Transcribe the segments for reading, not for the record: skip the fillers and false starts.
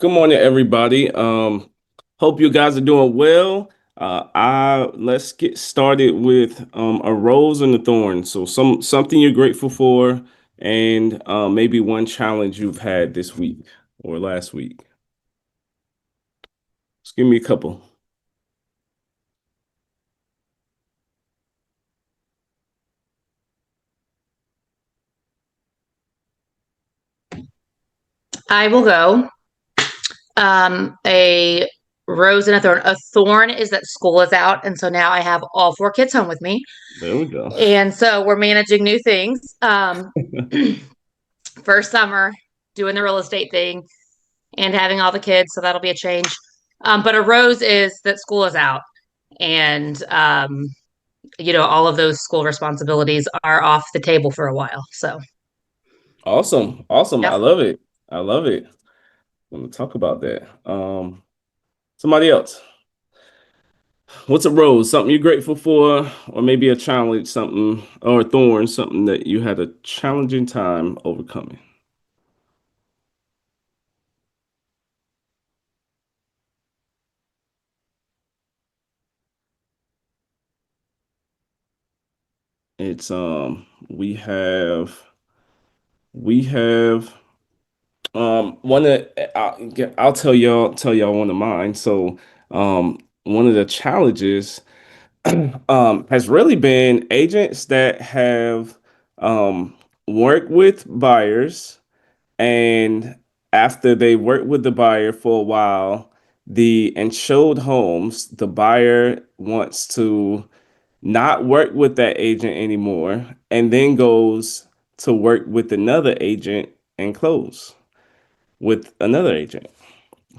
Good morning, everybody. Hope you guys are doing well. I Let's get started with a rose and a thorn. So something you're grateful for, and maybe one challenge you've had this week or last week. Just give me a couple. I will go. A rose and a thorn. A thorn is that school is out, and so now I have all four kids home with me, There we go. and so we're managing new things. First summer, doing the real estate thing, and having all the kids, so that'll be a change. But a rose is that school is out, and all of those school responsibilities are off the table for a while. So, Awesome, awesome. I yep. love it. I love it. I'm gonna talk about that. Somebody else. What's a rose? Something you're grateful for, or maybe a challenge, something, or a thorn, something that you had a challenging time overcoming. It's we have one of I'll tell y'all one of mine. So one of the challenges has really been agents that have worked with buyers, and after they worked with the buyer for a while, and showed homes, the buyer wants to not work with that agent anymore, and then goes to work with another agent and close with another agent.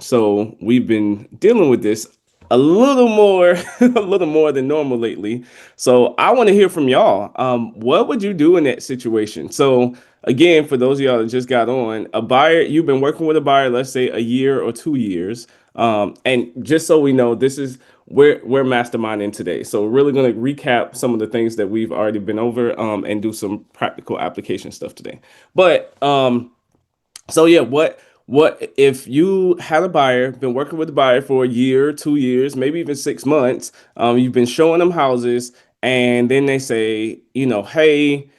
So we've been dealing with this a little more, a little more than normal lately. So I want to hear from y'all. What would you do in that situation? So again, for those of y'all that just got on, a buyer, you've been working with a buyer, let's say a year or 2 years. And just so we know, this is we're masterminding today. So we're really going to recap some of the things that we've already been over, and do some practical application stuff today. But so yeah, what if you had a buyer, been working with the buyer for a year, 2 years, maybe even 6 months, you've been showing them houses, and then they say, hey,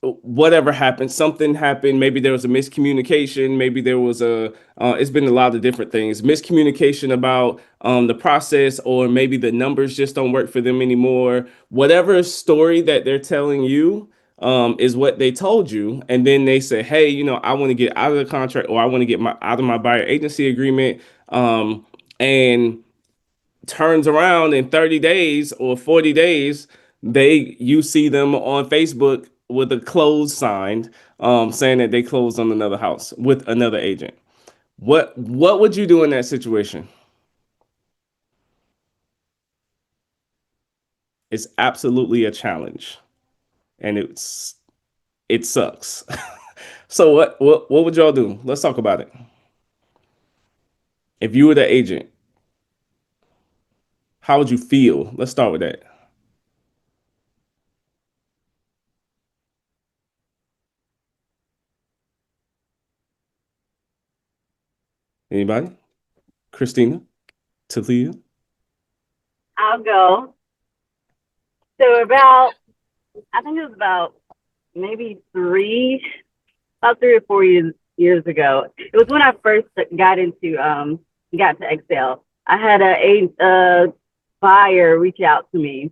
whatever happened, something happened. Maybe there was a miscommunication. Maybe there was it's been a lot of different things. Miscommunication about the process, or maybe the numbers just don't work for them anymore. Whatever story that they're telling you is what they told you. And then they say, hey, I want to get out of the contract, or I want to get out of my buyer agency agreement. And turns around in 30 days or 40 days, you see them on Facebook with a close signed, saying that they closed on another house with another agent. What would you do in that situation? It's absolutely a challenge, and it sucks. So what would y'all do? Let's talk about it. If you were the agent, how would you feel? Let's start with that. Anybody? Christina? Talia? I'll go. So I think it was about maybe about 3 or 4 years ago. It was when I first got to Excel. I had a buyer reach out to me,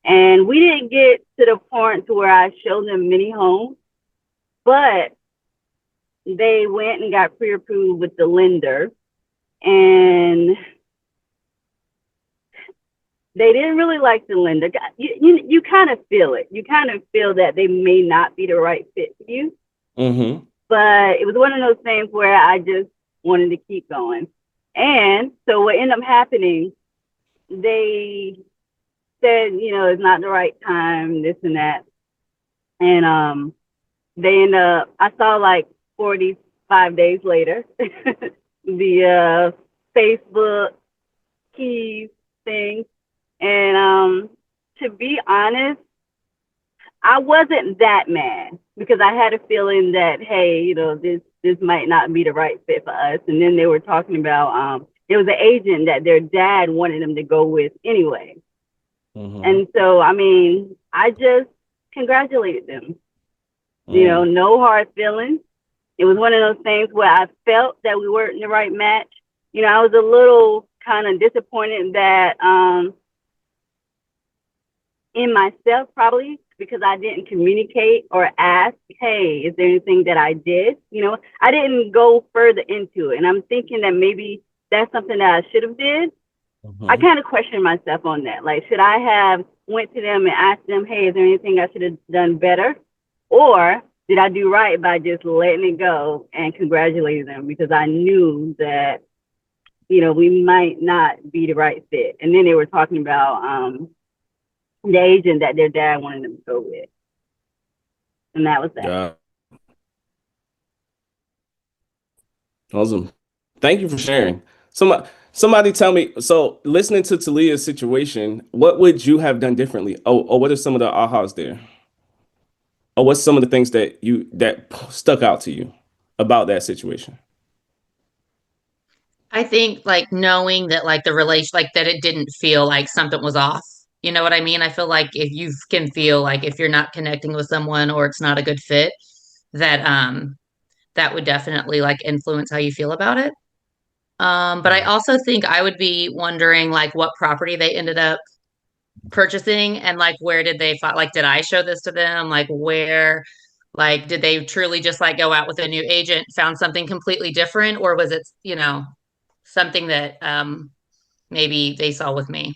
and we didn't get to the point to where I showed them many homes, but they went and got pre-approved with the lender, and they didn't really like the lender. You kind of feel it. You kind of feel that they may not be the right fit for you. Mm-hmm. But it was one of those things where I just wanted to keep going. And so what ended up happening, they said, it's not the right time, this and that. And they end up, I saw like 45 days later, the Facebook keys thing. And to be honest, I wasn't that mad because I had a feeling that, hey, this this might not be the right fit for us. And then they were talking about there was an agent that their dad wanted them to go with anyway. Mm-hmm. And so, I mean, I just congratulated them. You know, Mm. no hard feelings. It was one of those things where I felt that we weren't in the right match. You know, I was a little kind of disappointed that in myself probably because I didn't communicate or ask, hey, is there anything that I did? You know, I didn't go further into it. And I'm thinking that maybe that's something that I should have did. I Mm-hmm. kind of question myself on that. Like, should I have went to them and asked them, hey, is there anything I should have done better? Or did I do right by just letting it go and congratulating them because I knew that, you know, we might not be the right fit. And then they were talking about the agent that their dad wanted them to go with. And that was that. Yeah. Awesome. Thank you for sharing. Somebody tell me, so listening to Talia's situation, what would you have done differently? Oh, or what are some of the ahas there? Or what's some of the things that stuck out to you about that situation? I think like knowing that like the relation like that it didn't feel like something was off. You know what I mean? I feel like if you can feel like if you're not connecting with someone or it's not a good fit, that that would definitely like influence how you feel about it. But I also think I would be wondering like what property they ended up purchasing and like where did they find like did I show this to them? Like where like did they truly just like go out with a new agent, found something completely different, or was it, you know, something that maybe they saw with me?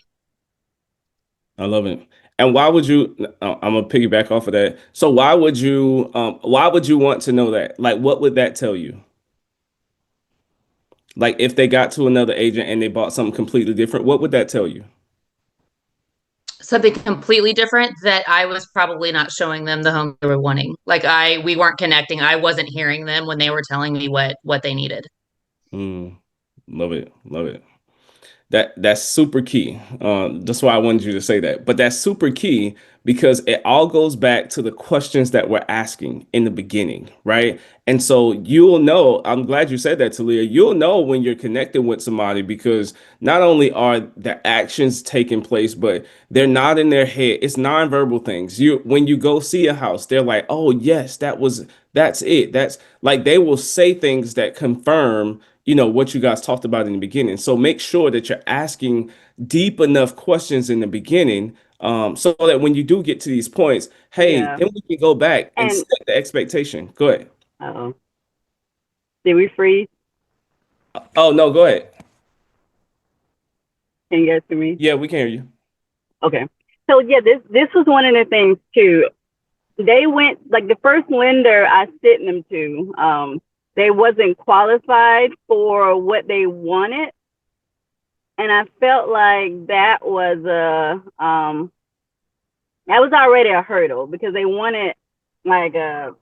I love it. And why would you? I'm gonna piggyback off of that. So why would you? Why would you want to know that? Like, what would that tell you? Like, if they got to another agent and they bought something completely different, what would that tell you? Something completely different that I was probably not showing them the home they were wanting. Like we weren't connecting. I wasn't hearing them when they were telling me what they needed. Mm, love it. Love it. That's super key. That's why I wanted you to say that. But that's super key because it all goes back to the questions that we're asking in the beginning, right? And so you'll know, I'm glad you said that, Talia. You'll know when you're connected with somebody because not only are the actions taking place, but they're not in their head. It's nonverbal things. You when you go see a house, they're like, oh yes, that's it. That's like they will say things that confirm what you guys talked about in the beginning. So make sure that you're asking deep enough questions in the beginning, so that when you do get to these points, hey, Yeah. then we can go back and And set the expectation. Go ahead. oh, did we freeze? Oh no, go ahead. Can you guys hear me? Yeah, we can hear you. Okay. So yeah, this was one of the things too. They went like the first lender I sent them to. They wasn't qualified for what they wanted, and I felt like that was already a hurdle because they wanted like a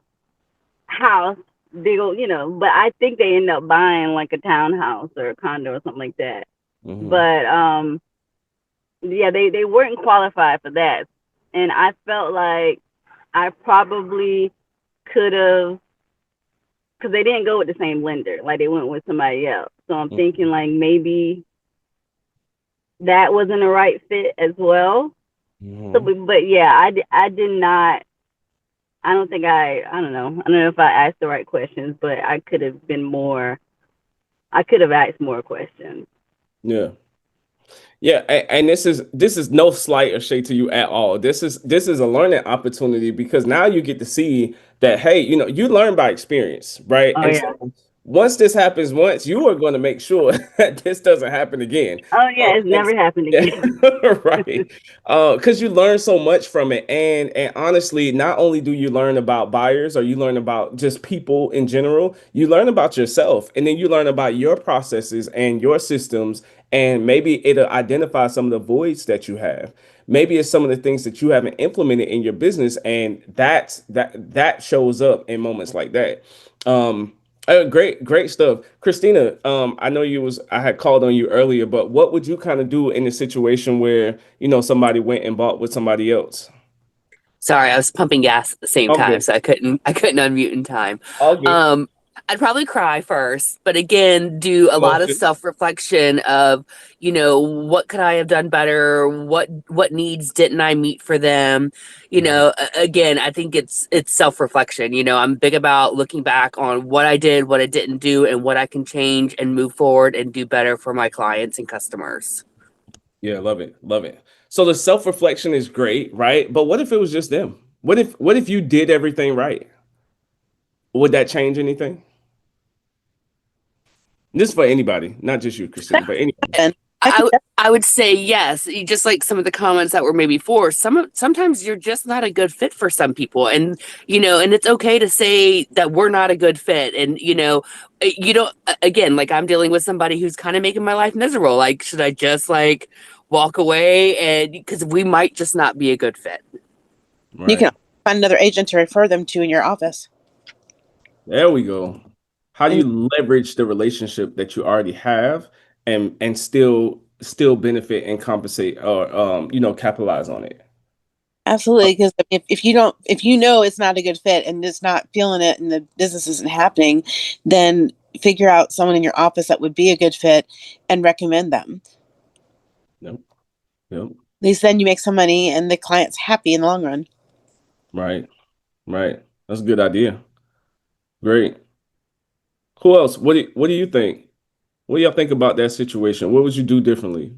house, big old, you know. But I think they ended up buying like a townhouse or a condo or something like that. Hmm. But yeah, they weren't qualified for that, and I felt like I probably could have because they didn't go with the same lender, like they went with somebody else. So I'm thinking like maybe that wasn't the right fit as well. So, Hmm. but yeah, I did not. I don't think I don't know. I don't know if I asked the right questions, but I could have been more. I could have asked more questions. Yeah. Yeah, and this is no slight or shade to you at all. This is a learning opportunity because now you get to see that hey, you learn by experience, right? Oh And yeah. so once this happens once, you are going to make sure that this doesn't happen again. Oh yeah. It's And never happened yeah, again. right. Because you learn so much from it, and honestly, not only do you learn about buyers or you learn about just people in general, you learn about yourself, and then you learn about your processes and your systems and maybe it'll identify some of the voids that you have. Maybe it's some of the things that you haven't implemented in your business, and that shows up in moments like that. Um, great stuff, Christina. I know I had called on you earlier, but what would you kind of do in a situation where somebody went and bought with somebody else? Sorry, I was pumping gas at the same All time, good. so I couldn't unmute in time. All good. I'd probably cry first, but again, do a lot of Emotion. self-reflection of, what could I have done better? What needs didn't I meet for them? Right. Again, I think it's self-reflection. I'm big about looking back on what I did, what I didn't do, and what I can change and move forward and do better for my clients and customers. Yeah, love it. Love it. So the self-reflection is great, right? But what if it was just them? What if you did everything right? Would that change anything? This is for anybody, not just you, Christina, but anybody. And I I think w- I would say yes. Just like some of the comments that were made before, sometimes you're just not a good fit for some people, and it's okay to say that we're not a good fit. And you don't. Again, like I'm dealing with somebody who's kind of making my life miserable. Like, should I just like walk away? And because we might just not be a good fit. you Right. can find another agent to refer them to in your office. There we go. How do And you leverage the relationship that you already have and still benefit and compensate or capitalize on it? absolutely, because if you don't, if you know it's not a good fit and it's not feeling it and the business isn't happening, then figure out someone in your office that would be a good fit and recommend them. Nope. Nope. At least then you make some money and the client's happy in the long run. Right. Right. That's a good idea. Great. Who else? What do you think? What do y'all think about that situation? What would you do differently?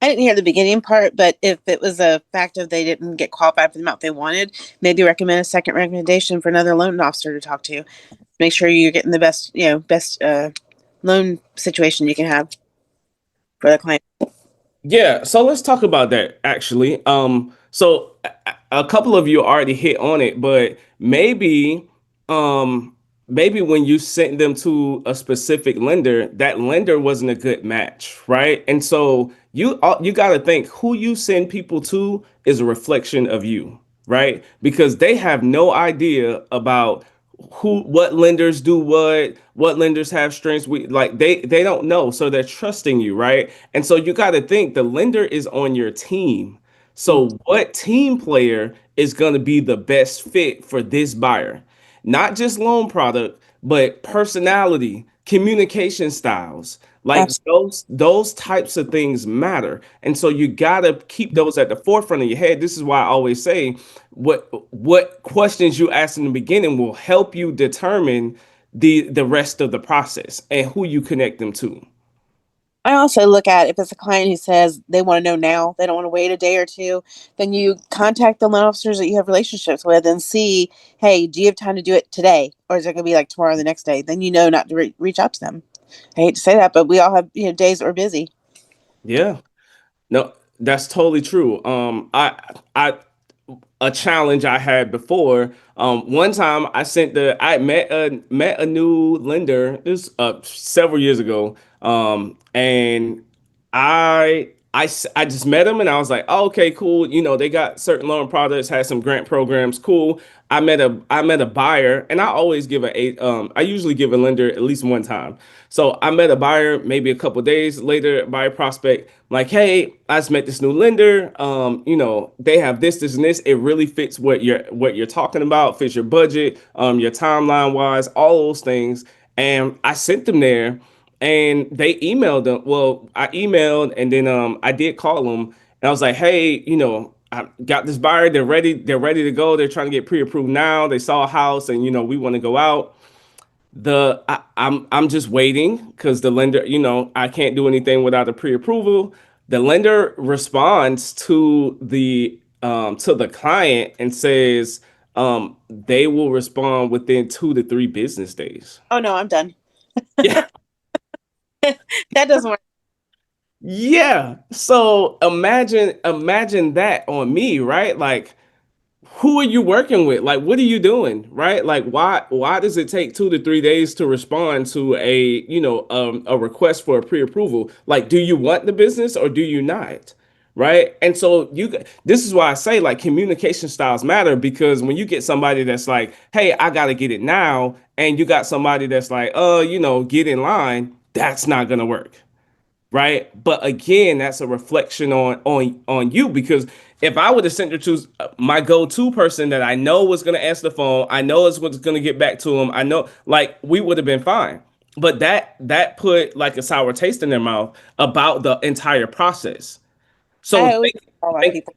I didn't hear the beginning part, but if it was a fact of they didn't get qualified for the amount they wanted, maybe recommend a second recommendation for another loan officer to talk to. Make sure you're getting the best loan situation you can have for the client. Yeah, so let's talk about that actually. So a couple of you already hit on it, but um, maybe when you sent them to a specific lender, that lender wasn't a good match, right? And so you got to think who you send people to is a reflection of you, right? Because they have no idea about what lenders do what lenders have strengths we like they don't know, so they're trusting you, right? And so you got to think the lender is on your team. Mm, So what team player is going to be the best fit for this buyer? Not just loan product, but personality, communication styles. Like absolutely. those types of things matter. And so you got to keep those at the forefront of your head. This is why I always say what questions you ask in the beginning will help you determine the rest of the process and who you connect them to. I also look at if it's a client who says they want to know now, they don't want to wait a day or two, then you contact the loan officers that you have relationships with and see, hey, do you have time to do it today? Or is it going to be like tomorrow or the next day? Then you know not to reach out to them. I hate to say that, but we all have days that we're busy. Yeah. No, that's totally true. I a challenge I had before. One time I met a new lender this several years ago. And I just met him and I was like, oh, okay, cool. They got certain loan products, had some grant programs, cool. I met a buyer, and I always give I usually give a lender at least one time. So I met a buyer maybe a couple days later, buyer prospect, like, hey, I just met this new lender. They have this, and this. It really fits what you're talking about, fits your budget, your timeline wise, all those things. And I sent them there and they emailed them. Well, I emailed and then I did call them and I was like, hey, I got this buyer. They're ready to go. They're trying to get pre-approved now. They saw a house and we want to go out. I'm just waiting because the lender, I can't do anything without a pre-approval. The lender responds to the client and says they will respond within 2 to 3 business days. Oh no, I'm done. Yeah. That doesn't work. Yeah. So imagine that on me, right? Like, who are you working with? Like, what are you doing, right? Like, why does it take 2 to 3 days to respond to a request for a pre-approval? Like, do you want the business or do you not? Right. And so this is why I say like communication styles matter, because when you get somebody that's like, hey, I gotta get it now, and you got somebody that's like, get in line, that's not gonna work. right? But again, that's a reflection on you, because if I would have sent her to my go-to person that I know was going to answer the phone, I know is what's going to get back to him, I know, like, we would have been fine. But that put like a sour taste in their mouth about the entire process. So I always call my think people.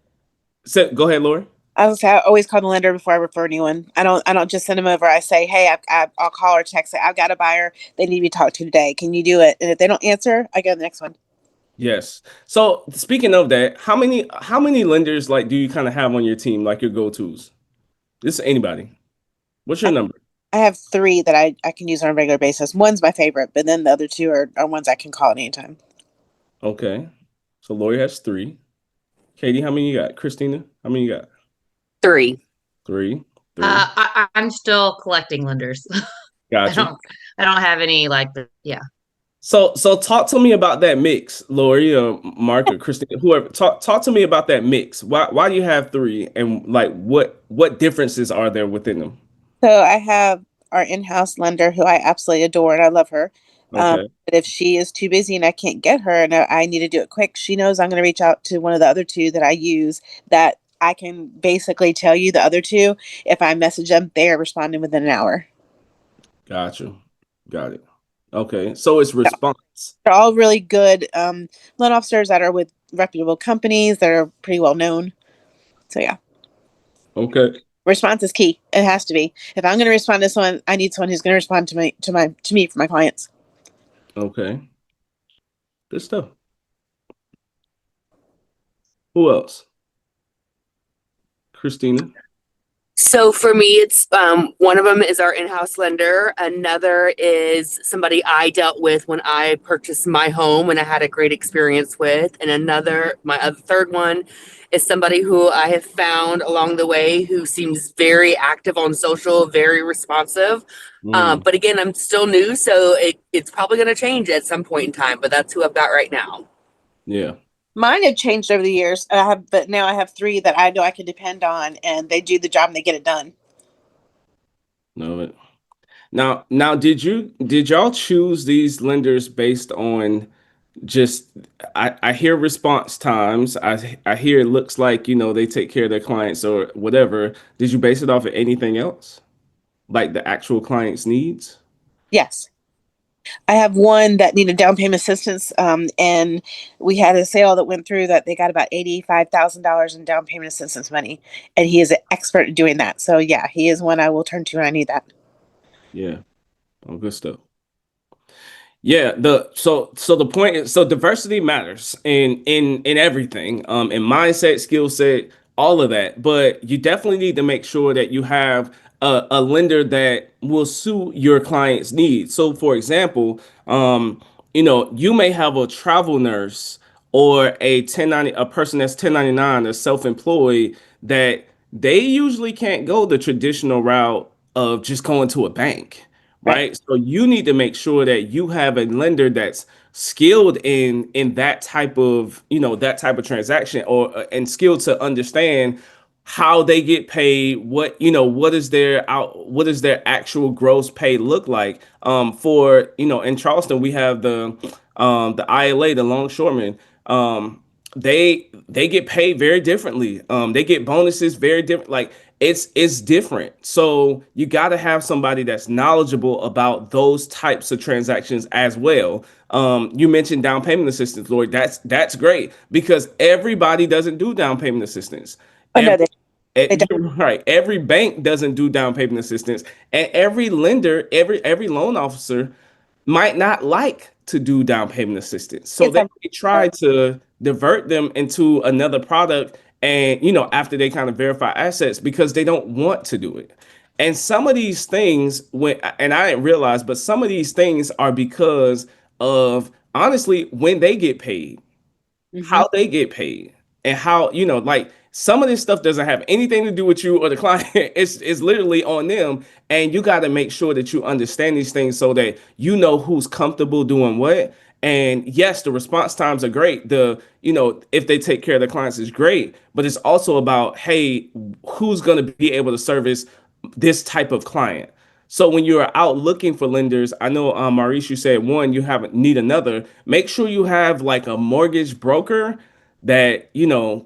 so go ahead, Lori. I was I always call the lender before I refer anyone. I don't just send them over. I say, hey, I'll call or text. Say, I've got a buyer. They need to be talked to today. Can you do it? And if they don't answer, I go to the next one. Yes. So speaking of that, how many lenders like do you kind of have on your team, like your go-tos? This is anybody. What's your I, number? I have three that I can use on a regular basis. One's my favorite, but then the other two are ones I can call at any time. Okay. So Lori has three. Katie, how many you got? Christina, how many you got? 3. Three. Three. I'm still collecting lenders. I Gotcha. don't I don't have any like yeah. So talk to me about that mix, Lori, Mark, or Christina, whoever. Talk to me about that mix. Why do you have three, and like what differences are there within them? So I have our in-house lender who I absolutely adore and I love her. Okay. But if she is too busy and I can't get her and I need to do it quick, she knows I'm going to reach out to one of the other two that I use that I can basically tell you the other two. If I message them, they are responding within an hour. Gotcha. Got it. Okay. So it's response. They're all really good loan officers that are with reputable companies that are pretty well known. So yeah, Okay. response is key. It has to be. If I'm going to respond to someone, I need someone who's going to respond to me for my clients. Okay. Good stuff. Who else? Christina. So for me, it's one of them is our in-house lender. Another is somebody I dealt with when I purchased my home and I had a great experience with. And my other third one is somebody who I have found along the way who seems very active on social, very responsive. Mm, But again, I'm still new, so it's probably going to change at some point in time. But that's who I've got right now. yeah. Mine have changed over the years. But now I have three that I know I can depend on, and they do the job and they get it done. No. Now, did y'all choose these lenders based on just I hear response times. I hear it looks like, they take care of their clients or whatever. Did you base it off of anything else? Like the actual client's needs? Yes, I have one that needed down payment assistance, and we had a sale that went through that they got about $85,000 in down payment assistance money, and he is an expert at doing that. So yeah, he is one I will turn to when I need that. Yeah. Oh, good stuff. Yeah, so the point is, so diversity matters in everything, in mindset, skill set, all of that. But you definitely need to make sure that you have a lender that will suit your client's needs. So, for example, you may have a travel nurse or a person that's 1099 or self-employed that they usually can't go the traditional route of just going to a bank, Right. right? So you need to make sure that you have a lender that's skilled in that type of transaction, or and skilled to understand how they get paid, what is their actual gross pay look like. For in Charleston we have the ILA, the longshoremen. They get paid very differently. They get bonuses very different. Like, it's different. So you got to have somebody that's knowledgeable about those types of transactions as well. You mentioned down payment assistance, Lord. That's great, because everybody doesn't do down payment assistance. Oh no, they don't. You're right. Every bank doesn't do down payment assistance, and every lender, every loan officer might not like to do down payment assistance. So Get they some. may try to divert them into another product, and after they kind of verify assets, because they don't want to do it. And some of these things, and I didn't realize, but some of these things are because of, honestly, when they get paid, Hmm. how they get paid, and how, like, some of this stuff doesn't have anything to do with you or the client. It's literally on them, and you got to make sure that you understand these things so that you know who's comfortable doing what. And yes, the response times are great. If they take care of the clients is great, but it's also about, hey, who's going to be able to service this type of client. So when you're out looking for lenders, I know Maurice, you said one, you have need another. Make sure you have like a mortgage broker that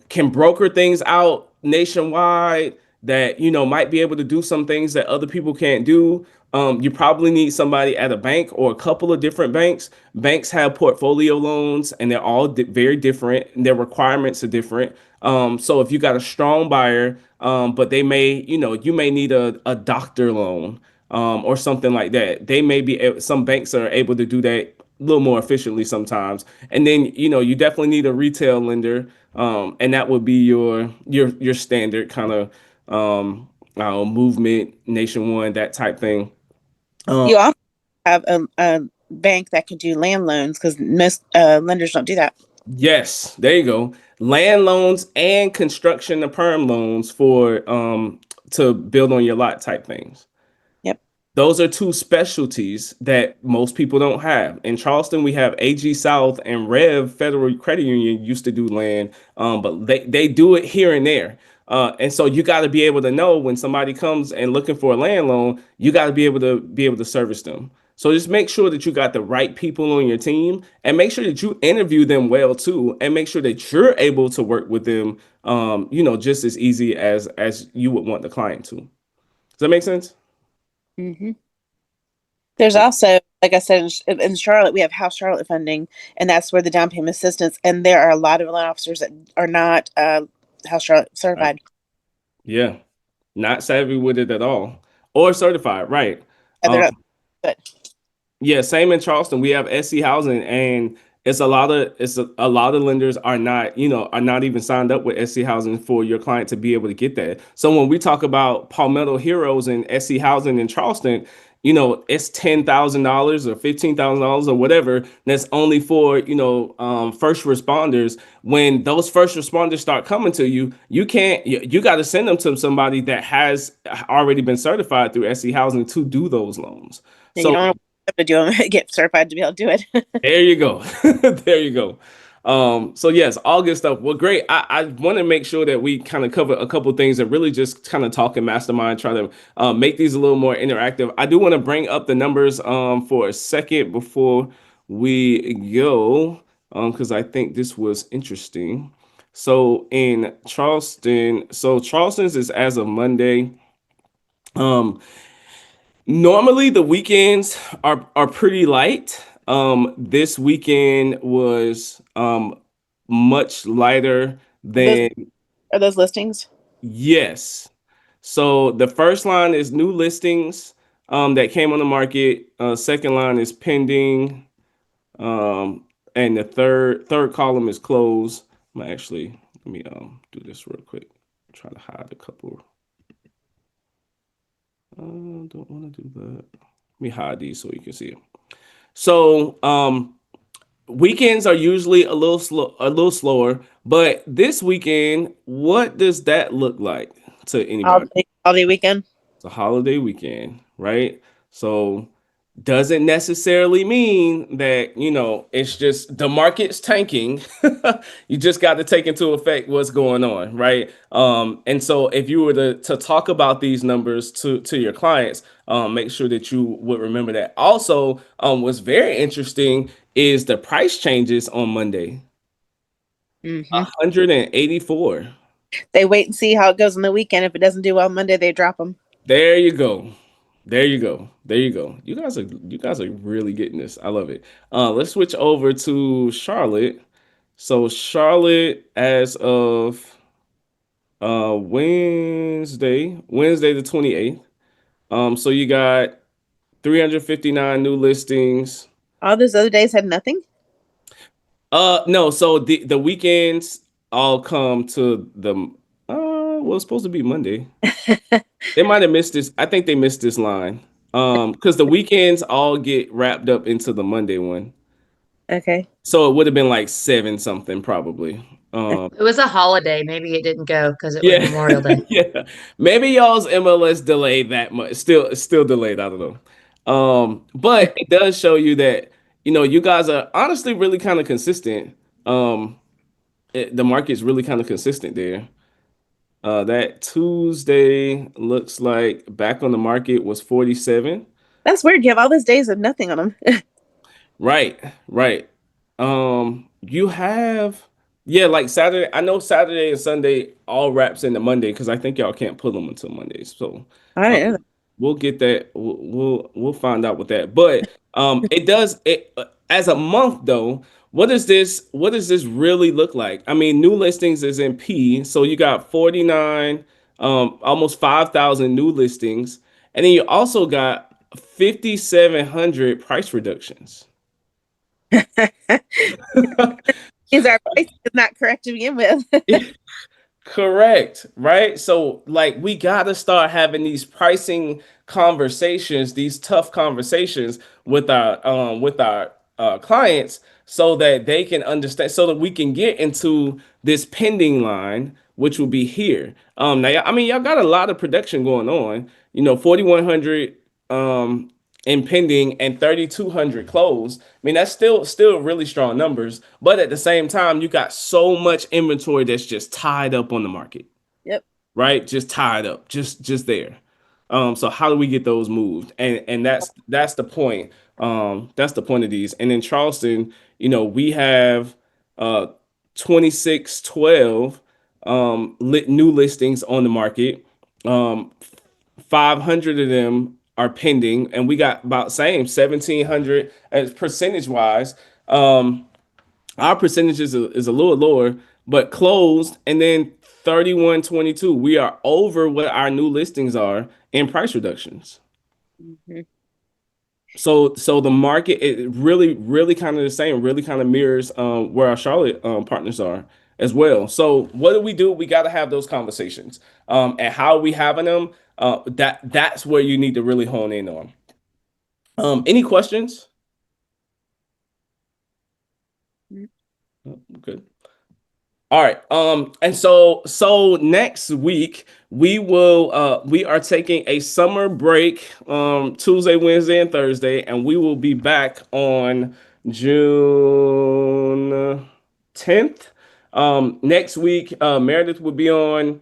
can broker things out nationwide. That might be able to do some things that other people can't do. You probably need somebody at a bank or a couple of different banks. Banks have portfolio loans, and they're all very different. And their requirements are different. So if you got a strong buyer, but they may, you may need a doctor loan or something like that. They may be some banks are able to do that a little more efficiently sometimes. And then you definitely need a retail lender, and that would be your standard kind of movement, Nation One, that type thing. Um, You also have a bank that can do land loans because most lenders don't do that. yes, there you go. Land loans and construction to perm loans for to build on your lot type things. Yep. Those are two specialties that most people don't have. In Charleston, we have AG South and Rev Federal Credit Union used to do land, but they do it here and there. And so you got to be able to know when somebody comes and looking for a land loan, you got to be able to service them. So just make sure that you got the right people on your team, and make sure that you interview them well too, and make sure that you're able to work with them, just as easy as you would want the client to. Does that make sense? Hmm. There's also, like I said, in Charlotte, we have House Charlotte funding, and that's where the down payment assistance. And there are a lot of loan officers that are not House Charlotte Right. certified. Yeah, not savvy with it at all, or certified, right? They're Um, not, but yeah, same in Charleston. We have SC Housing, and it's a lot of lenders are not even signed up with SC Housing for your client to be able to get that. So when we talk about Palmetto Heroes and SC Housing in Charleston, it's $10,000 or $15,000 or whatever. That's only for first responders. When those first responders start coming to you, you can't you got to send them to somebody that has already been certified through SC Housing to do those loans. yeah, you So don't want to do them, get certified to be able to do it. there you go. There you go. So yes, all good stuff. Well, great. I want to make sure that we kind of cover a couple things that really just kind of talk and mastermind, try to make these a little more interactive. I do want to bring up the numbers for a second before we go, because I think this was interesting. So in Charleston, so Charleston's is as of Monday. Um, Normally the weekends are pretty light. This weekend was much lighter Those than are those listings. yes. So the first line is new listings that came on the market. Second line is pending, and the third column is closed. Let me do this real quick. Try to hide a couple. Don't want to do that. Let me hide these so you can see it. So weekends are usually a little slower, but this weekend, what does that look like to anybody? All day weekend. It's a holiday weekend, right? So doesn't necessarily mean that, it's just the market's tanking. You just got to take into effect what's going on, right? And so if you were to talk about these numbers to your clients, make sure that you would remember that. Also, what's very interesting is the price changes on Monday. Hmm. 184. They wait and see how it goes on the weekend. If it doesn't do well Monday, they drop them. There you go. There you go. There you go. You guys are really getting this. I love it. Let's switch over to Charlotte. So Charlotte as of Wednesday the 28th. So you got 359 new listings. All those other days had nothing. No, so the weekends all come to the well, it's supposed to be Monday. They might have missed this. I think they missed this line. Because the weekends all get wrapped up into the Monday one. Okay. So it would have been like seven something probably. It was a holiday. Maybe it didn't go because it was Yeah. Memorial Day. Yeah. Maybe y'all's MLS delayed that much. Still delayed. I don't know. But it does show you that, you guys are honestly really kind of consistent. The market's really kind of consistent there. That Tuesday looks like back on the market was 47. That's weird. You have all those days of nothing on them. Right, right. You have, yeah, like Saturday. I know Saturday and Sunday all wraps into Monday because I think y'all can't pull them until Mondays. So, I didn't know um, we'll get that. We'll find out with that. But it does it as a month though. What is this? What does this really look like? I mean, new listings is in P, so you got 49, almost 5,000 new listings, and then you also got 5,700 price reductions. that. Is our price is not correct to begin with. Correct, right? So like we got to start having these pricing conversations, these tough conversations with our clients so that they can understand so that we can get into this pending line which will be here. Now I mean y'all got a lot of production going on. 4100 um in pending and 3200 closed. I mean that's still really strong numbers, but at the same time you got so much inventory that's just tied up on the market, Yep. right? Just tied up, just there. So how do we get those moved? And that's the point. That's the point of these. And in Charleston, we have 2612 new listings on the market. 500 of them are pending, and we got about same 1,700 as percentage wise. Our percentage is a little lower, but closed, and then 3122. We are over what our new listings are in price reductions. Mhm. So the market it really kind of the same, really kind of mirrors where our Charlotte partners are as well. So what do? We got to have those conversations. And how are we having them? That's where you need to really hone in on. Any questions? Oh, good. All right. And so next week we are taking a summer break Tuesday, Wednesday, and Thursday, and we will be back on June 10th. Next week, Meredith will be on.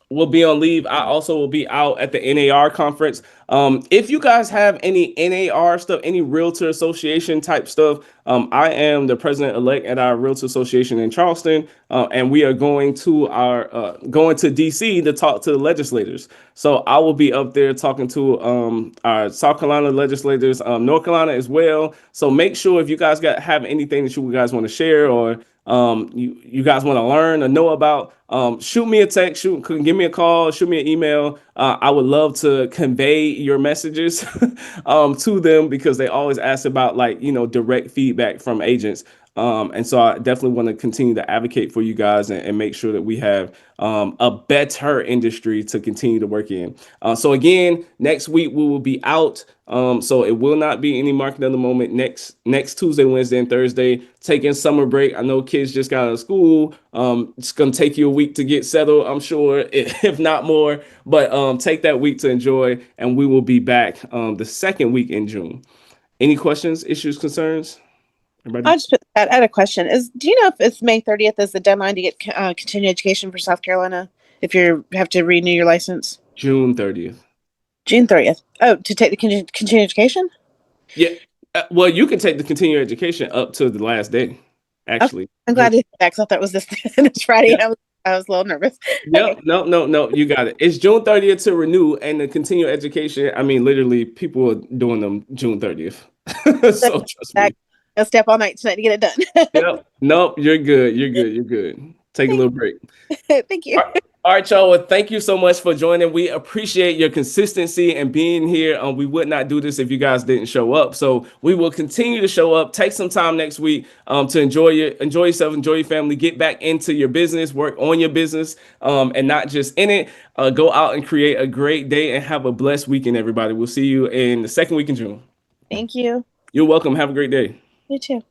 Will be on leave. I also will be out at the NAR conference. If you guys have any NAR stuff, any Realtor Association type stuff, I am the president elect at our Realtor Association in Charleston, and we are going to DC to talk to the legislators. So I will be up there talking to our South Carolina legislators, North Carolina as well. So make sure if you guys have anything that you guys want to share or you guys want to learn or know about, shoot me a text, give me a call, shoot me an email. I would love to convey your messages to them because they always ask about direct feedback from agents. And so I definitely want to continue to advocate for you guys and make sure that we have a better industry to continue to work in. So again, next week we will be out. So it will not be any market at the moment. Next Tuesday, Wednesday, and Thursday, taking summer break. I know kids just got out of school. It's gonna take you a week to get settled, I'm sure, if not more. But take that week to enjoy, and we will be back the second week in June. Any questions, issues, concerns? I Everybody? just put that. I had a question. Do you know if it's May 30th is the deadline to get continuing education for South Carolina? If you have to renew your license, June 30th. June 30th. Oh, to take the continuing education. Yeah. Well, you can take the continuing education up to the last day, Okay, actually. I'm glad you said that because I thought it was this Friday. Yeah. And I was a little nervous. Okay, Yep. No, no, no. You got it. It's June 30th to renew and the continuing education. I mean, literally, people are doing them June 30th. So trust back. me. I'll stay up all night tonight to get it done. Yep. Nope. You're good. You're good. You're good. Take a little break. Thank you. All right, y'all. Well, thank you so much for joining. We appreciate your consistency and being here. We would not do this if you guys didn't show up. So we will continue to show up. Take some time next week to enjoy yourself, enjoy your family, get back into your business, work on your business, and not just in it. Go out and create a great day and have a blessed weekend, everybody. We'll see you in the second week in June. Thank you. You're welcome. Have a great day. You too.